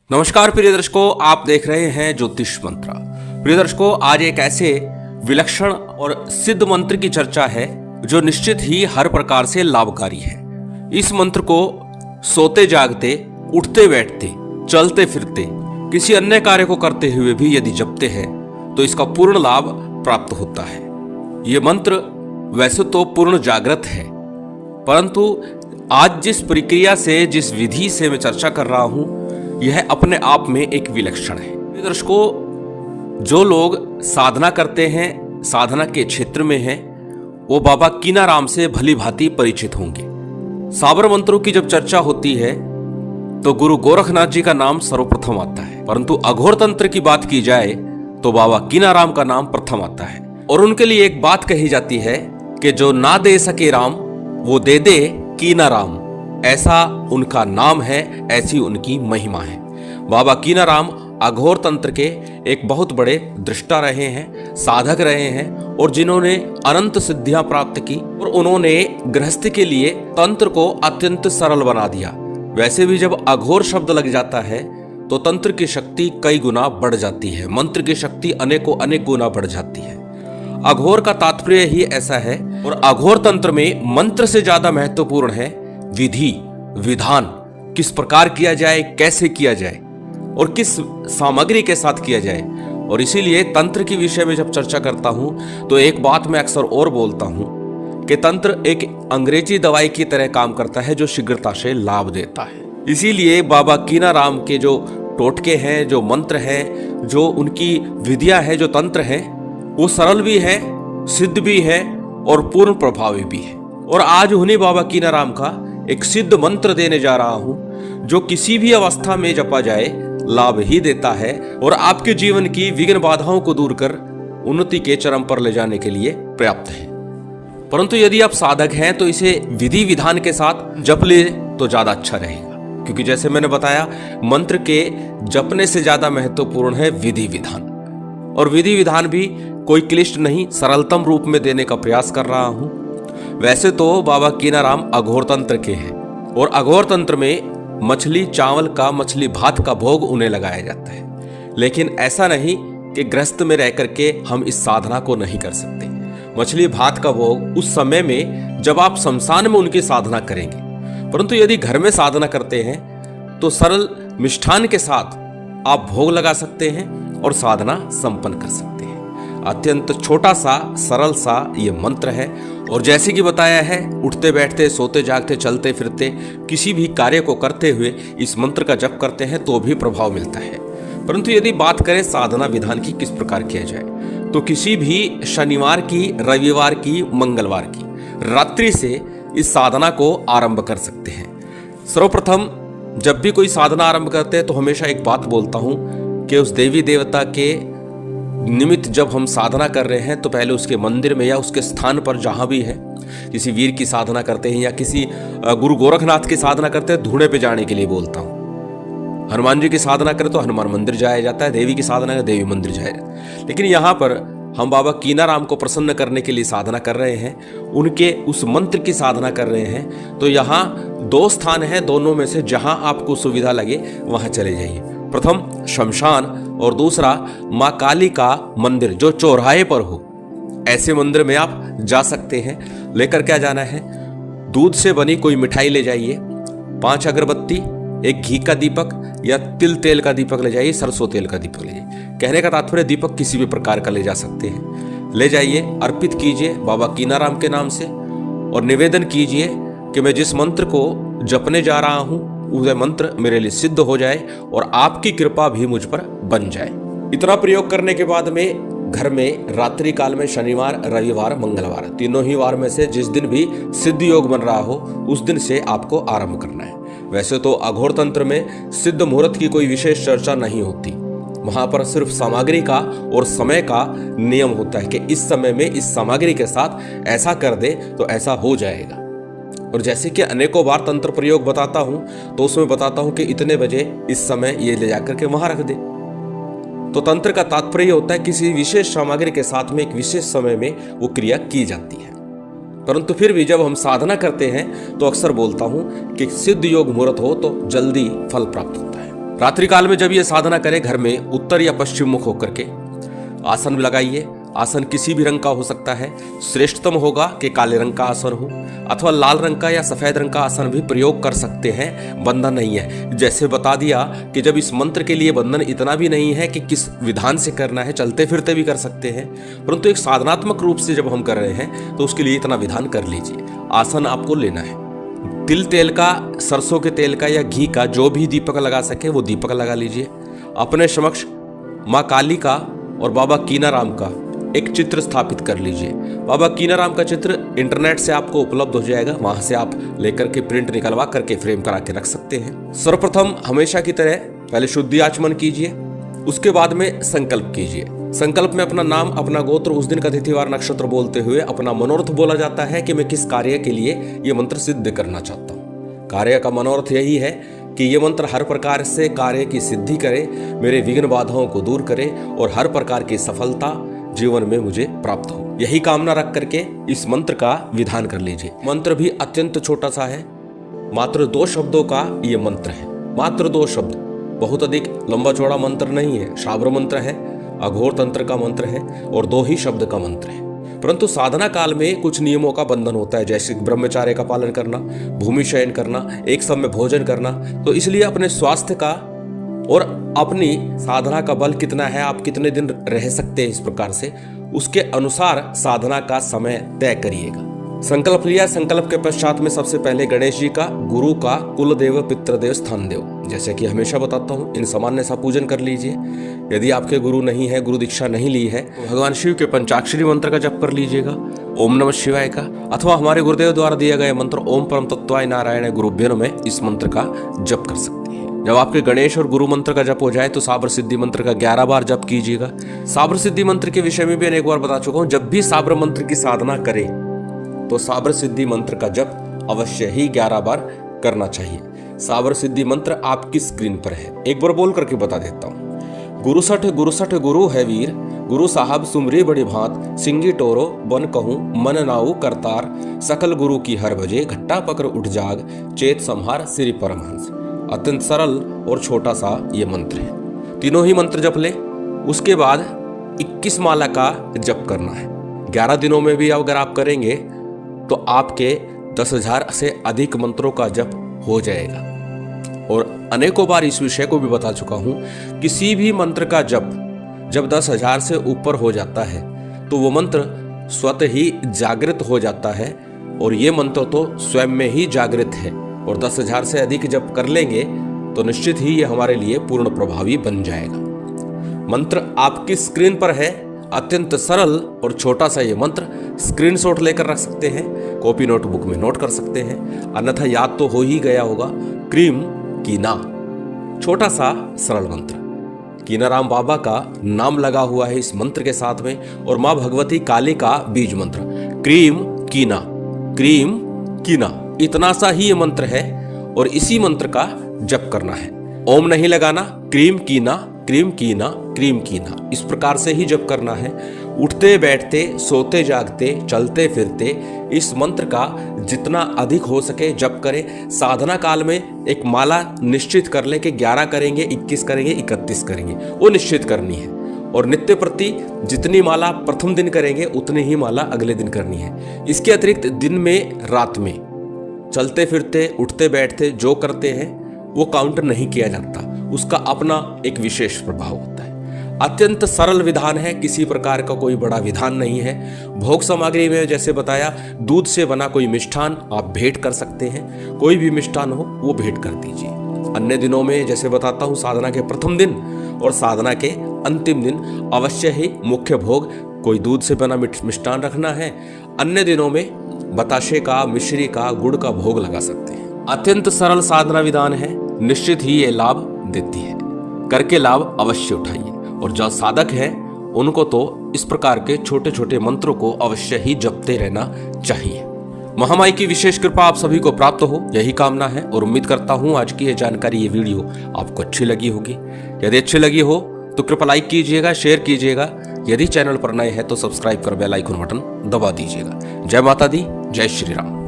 नमस्कार प्रिय दर्शकों, आप देख रहे हैं ज्योतिष मंत्र। प्रिय दर्शकों, आज एक ऐसे विलक्षण और सिद्ध मंत्र की चर्चा है जो निश्चित ही हर प्रकार से लाभकारी है। इस मंत्र को सोते जागते, उठते बैठते, चलते फिरते, किसी अन्य कार्य को करते हुए भी यदि जपते हैं तो इसका पूर्ण लाभ प्राप्त होता है। ये मंत्र वैसे तो पूर्ण जागृत है, परंतु आज जिस प्रक्रिया से, जिस विधि से मैं चर्चा कर रहा हूं, यह अपने आप में एक विलक्षण है। दर्शकों, जो लोग साधना करते हैं, साधना के क्षेत्र में हैं, वो बाबा कीनाराम से भली भांति परिचित होंगे। साबर मंत्रों की जब चर्चा होती है तो गुरु गोरखनाथ जी का नाम सर्वप्रथम आता है, परंतु अघोर तंत्र की बात की जाए तो बाबा कीनाराम का नाम प्रथम आता है। और उनके लिए एक बात कही जाती है कि जो ना दे सके राम वो दे दे कीनाराम, ऐसा उनका नाम है, ऐसी उनकी महिमा है। बाबा कीनाराम अघोर तंत्र के एक बहुत बड़े दृष्टा रहे हैं, साधक रहे हैं, और जिन्होंने अनंत सिद्धियां प्राप्त की, और उन्होंने गृहस्थी के लिए तंत्र को अत्यंत सरल बना दिया। वैसे भी जब अघोर शब्द लग जाता है तो तंत्र की शक्ति कई गुना बढ़ जाती है, मंत्र की शक्ति अनेकों अनेक गुना बढ़ जाती है। अघोर का तात्पर्य ही ऐसा है। और अघोर तंत्र में मंत्र से ज्यादा महत्वपूर्ण है विधि विधान, किस प्रकार किया जाए, कैसे किया जाए और किस सामग्री के साथ किया जाए। और इसीलिए तंत्र के विषय में जब चर्चा करता हूं तो एक बात मैं अक्सर और बोलता हूं कि तंत्र एक अंग्रेजी दवाई की तरह काम करता है जो शीघ्रता से लाभ देता है। इसीलिए बाबा कीनाराम के जो टोटके हैं, जो मंत्र हैं, जो उनकी विधियां हैं, जो तंत्र हैं, वो सरल भी है, सिद्ध भी है और पूर्ण प्रभावी भी है। और आज उन्हीं बाबा कीनाराम का एक सिद्ध मंत्र देने जा रहा हूं जो किसी भी अवस्था में जपा जाए लाभ ही देता है और आपके जीवन की विघ्न बाधाओं को दूर कर उन्नति के चरम पर ले जाने के लिए पर्याप्त है। परंतु यदि आप साधक हैं तो इसे विधि विधान के साथ जप ले तो ज्यादा अच्छा रहेगा, क्योंकि जैसे मैंने बताया, मंत्र के जपने से ज्यादा महत्वपूर्ण है विधि विधान। और विधि विधान भी कोई क्लिष्ट नहीं, सरलतम रूप में देने का प्रयास कर रहा हूं। वैसे तो बाबा कीनाराम अघोर तंत्र के हैं और अघोर तंत्र में मछली चावल का, मछली भात का भोग उन्हें लगाया जाता है। लेकिन ऐसा नहीं कि गृहस्थ में रह करके हम इस साधना को नहीं कर सकते। मछली भात का भोग उस समय में जब आप शमशान में उनकी साधना करेंगे, परंतु यदि घर में साधना करते हैं तो सरल मिष्ठान के साथ आप भोग लगा सकते हैं और साधना संपन्न कर सकते हैं। अत्यंत छोटा सा, सरल सा ये मंत्र है। और जैसे कि बताया है, उठते बैठते, सोते जागते, चलते फिरते, किसी भी कार्य को करते हुए इस मंत्र का जप करते हैं तो भी प्रभाव मिलता है। परंतु यदि बात करें साधना विधान की किस प्रकार किया जाए, तो किसी भी शनिवार की, रविवार की, मंगलवार की रात्रि से इस साधना को आरंभ कर सकते हैं। सर्वप्रथम जब भी कोई साधना आरंभ करते हैं तो हमेशा एक बात बोलता हूं कि उस देवी देवता के निमित्त जब हम साधना कर रहे हैं तो पहले उसके मंदिर में या उसके स्थान पर जहां भी है, किसी वीर की साधना करते हैं या किसी गुरु गोरखनाथ की साधना करते हैं, धूणे पे जाने के लिए बोलता हूं। हनुमान जी की साधना करें तो हनुमान मंदिर जाया जाता है, देवी की साधना करें देवी मंदिर जाया जाता है। लेकिन यहाँ पर हम बाबा कीनाराम को प्रसन्न करने के लिए साधना कर रहे हैं, उनके उस मंत्र की साधना कर रहे हैं, तो यहाँ दो स्थान है, दोनों में से जहां आपको सुविधा लगे वहां चले जाइए। प्रथम शमशान और दूसरा मां काली का मंदिर जो चौराहे पर हो, ऐसे मंदिर में आप जा सकते हैं। लेकर क्या जाना है, दूध से बनी कोई मिठाई ले जाइए, 5 अगरबत्ती, एक घी का दीपक या तिल तेल का दीपक ले जाइए, सरसों तेल का दीपक ले जाइए। कहने का तात्पर्य दीपक किसी भी प्रकार का ले जा सकते हैं, ले जाइए, अर्पित कीजिए बाबा कीनाराम के नाम से और निवेदन कीजिए कि मैं जिस मंत्र को जपने जा रहा हूं वह मंत्र मेरे लिए सिद्ध हो जाए और आपकी कृपा भी मुझ पर बन जाए। इतना प्रयोग करने के बाद में घर में रात्रि काल में शनिवार, रविवार, मंगलवार, तीनों ही वार में से जिस दिन भी सिद्ध योग बन रहा हो उस दिन से आपको आरंभ करना है। वैसे तो अघोर तंत्र में सिद्ध मुहूर्त की कोई विशेष चर्चा नहीं होती, वहां पर सिर्फ सामग्री का और समय का नियम होता है कि इस समय में इस सामग्री के साथ ऐसा कर दे तो ऐसा हो जाएगा। और जैसे कि अनेकों बार तंत्र प्रयोग बताता हूं तो उसमें बताता हूं कि इतने बजे इस समय ये ले जाकर के वहां रख दे। तो तंत्र का तात्पर्य होता है किसी विशेष सामग्री के साथ में एक विशेष समय में वो क्रिया की जाती है। परंतु फिर भी जब हम साधना करते हैं तो अक्सर बोलता हूं कि सिद्ध योग मुहूर्त हो तो जल्दी फल प्राप्त होता है। रात्रि काल में जब ये साधना करें, घर में उत्तर या पश्चिम मुख होकर के आसन लगाइए। आसन किसी भी रंग का हो सकता है। श्रेष्ठतम होगा कि काले रंग का आसन हो, अथवा लाल रंग का या सफेद रंग का आसन भी प्रयोग कर सकते हैं, बंधन नहीं है। जैसे बता दिया कि जब इस मंत्र के लिए बंधन इतना भी नहीं है कि किस विधान से करना है, चलते फिरते भी कर सकते हैं, परंतु एक साधनात्मक रूप से जब हम कर रहे हैं तो उसके लिए इतना विधान कर लीजिए। आसन आपको लेना है, तिल तेल का, सरसों के तेल का या घी का, जो भी दीपक लगा सके वो दीपक लगा लीजिए। अपने समक्ष माँ काली का और बाबा कीनाराम का एक चित्र स्थापित कर लीजिए। बाबा कीनाराम का चित्र इंटरनेट से आपको उपलब्ध हो जाएगा, वहां से आप लेकर के प्रिंट निकलवा करके फ्रेम करा के रख सकते हैं। सर्वप्रथम हमेशा की तरह पहले शुद्धि आचमन कीजिए, उसके बाद में संकल्प कीजिए। संकल्प में अपना नाम, अपना गोत्र, उस दिन का तिथिवार नक्षत्र बोलते हुए अपना मनोरथ बोला जाता है कि मैं किस कार्य के लिए ये मंत्र सिद्ध करना चाहता हूँ। कार्य का मनोरथ यही है कि ये मंत्र हर प्रकार से कार्य की सिद्धि करे, मेरे विघ्न बाधाओं को दूर करे और हर प्रकार की सफलता जीवन में मुझे प्राप्त हो। यही कामना रख करके इस मंत्र का विधान कर लीजिए। मंत्र भी अत्यंत छोटा सा है, मात्र 2 शब्दों का ये मंत्र है, मात्र 2 शब्द, बहुत अधिक लंबा चौड़ा मंत्र नहीं है। श्राव्र मंत्र है, अघोर तंत्र का मंत्र है और 2 ही शब्द का मंत्र है। परंतु साधना काल में कुछ नियमों का बंधन होता है, जैसे ब्रह्मचर्य का पालन करना, भूमि शयन करना, एक समय भोजन करना। तो इसलिए अपने स्वास्थ्य का और अपनी साधना का बल कितना है, आप कितने दिन रह सकते हैं, इस प्रकार से उसके अनुसार साधना का समय तय करिएगा। संकल्प लिया, संकल्प के पश्चात में सबसे पहले गणेश जी का, गुरु का, कुल देव, पितृदेव, स्थान देव, जैसे कि हमेशा बताता हूँ, इन सामान्य सा पूजन कर लीजिए। यदि आपके गुरु नहीं है, गुरु दीक्षा नहीं ली है, तो भगवान शिव के पंचाक्षरी मंत्र का जप कर लीजिएगा, ओम नमः शिवाय का, अथवा हमारे गुरुदेव द्वारा दिया गया मंत्र ओम परम तत्वाय नारायण गुरुभ्यो नमः, इस मंत्र का जप कर सकते हैं। जब आपके गणेश और गुरु मंत्र का जप हो जाए तो साबर सिद्धि मंत्र का 11 बार जप कीजिएगा। साबर सिद्धि मंत्र के विषय में भी अनेक बार बता चुका हूँ। जब भी साबर मंत्र की साधना करें तो साबर सिद्धि मंत्र का जप अवश्य ही 11 बार करना चाहिए। साबर सिद्धि मंत्र आपकी स्क्रीन पर है, एक बार बोल करके बता देता हूँ। गुरुसठ गुरु है वीर, गुरु साहब सुमरी बड़ी भांत, सिंगी टोरो बन कहूँ मन नाऊ करतार, सकल गुरु की हर बजे घट्टा पकड़ उठ जाग, चेत संहार श्री परमहंस। अत्यंत सरल और छोटा सा ये मंत्र है। तीनों ही मंत्र जप ले, उसके बाद 21 माला का जप करना है। 11 दिनों में भी अगर आप करेंगे तो आपके 10,000 से अधिक मंत्रों का जप हो जाएगा। और अनेकों बार इस विषय को भी बता चुका हूं, किसी भी मंत्र का जप जब 10,000 से ऊपर हो जाता है तो वो मंत्र स्वतः ही जागृत हो जाता है, और ये मंत्र तो स्वयं में ही जागृत है। और 10,000 से अधिक जप कर लेंगे तो निश्चित ही ये हमारे लिए पूर्ण प्रभावी बन जाएगा। मंत्र आपकी स्क्रीन पर है, अत्यंत सरल और छोटा सा ये मंत्र स्क्रीनशॉट लेकर रख सकते हैं, कॉपी नोटबुक में नोट कर सकते हैं, अन्यथा याद तो हो ही गया होगा। क्रीम कीना, छोटा सा सरल मंत्र, कीनाराम बाबा का नाम लगा हुआ है इस मंत्र के साथ में, और माँ भगवती काली का बीज मंत्र क्रीम कीना, क्रीम कीना, इतना सा ही ये मंत्र है और इसी मंत्र का जप करना है। ओम नहीं लगाना, क्रीम कीना, क्रीम कीना, क्रीम कीना, इस प्रकार से ही जप करना है। उठते बैठते, सोते जागते, चलते फिरते इस मंत्र का जितना अधिक हो सके जप करें। साधना काल में एक माला निश्चित कर लें कि 11 करेंगे, 21 करेंगे, 31 करेंगे, वो निश्चित करनी है। और नित्य प्रति जितनी माला प्रथम दिन करेंगे उतनी ही माला अगले दिन करनी है। इसके अतिरिक्त दिन में, रात में, चलते फिरते, उठते बैठते जो करते हैं वो काउंट नहीं किया जाता, उसका अपना एक विशेष प्रभाव होता है। अत्यंत सरल विधान है, किसी प्रकार का कोई बड़ा विधान नहीं है। भोग सामग्री में जैसे बताया, दूध से बना कोई मिष्ठान आप भेंट कर सकते हैं, कोई भी मिष्ठान हो वो भेंट कर दीजिए। अन्य दिनों में जैसे बताता हूँ, साधना के प्रथम दिन और साधना के अंतिम दिन अवश्य ही मुख्य भोग कोई दूध से बना मिष्ठान रखना है। अन्य दिनों में बताशे का, मिश्री का, गुड़ का भोग लगा सकते हैं। अत्यंत सरल साधना विधान है, निश्चित ही ये लाभ देती है, करके लाभ अवश्य उठाइए। और जो साधक हैं उनको तो इस प्रकार के छोटे छोटे मंत्रों को अवश्य ही जपते रहना चाहिए। महामाई की विशेष कृपा आप सभी को प्राप्त हो, यही कामना है। और उम्मीद करता हूँ आज की ये जानकारी, ये वीडियो आपको अच्छी लगी होगी। यदि अच्छी लगी हो तो कृपया लाइक कीजिएगा, शेयर कीजिएगा। यदि चैनल पर नए हैं तो सब्सक्राइब कर बेल आइकन बटन दबा दीजिएगा। जय माता दी, जय श्री राम।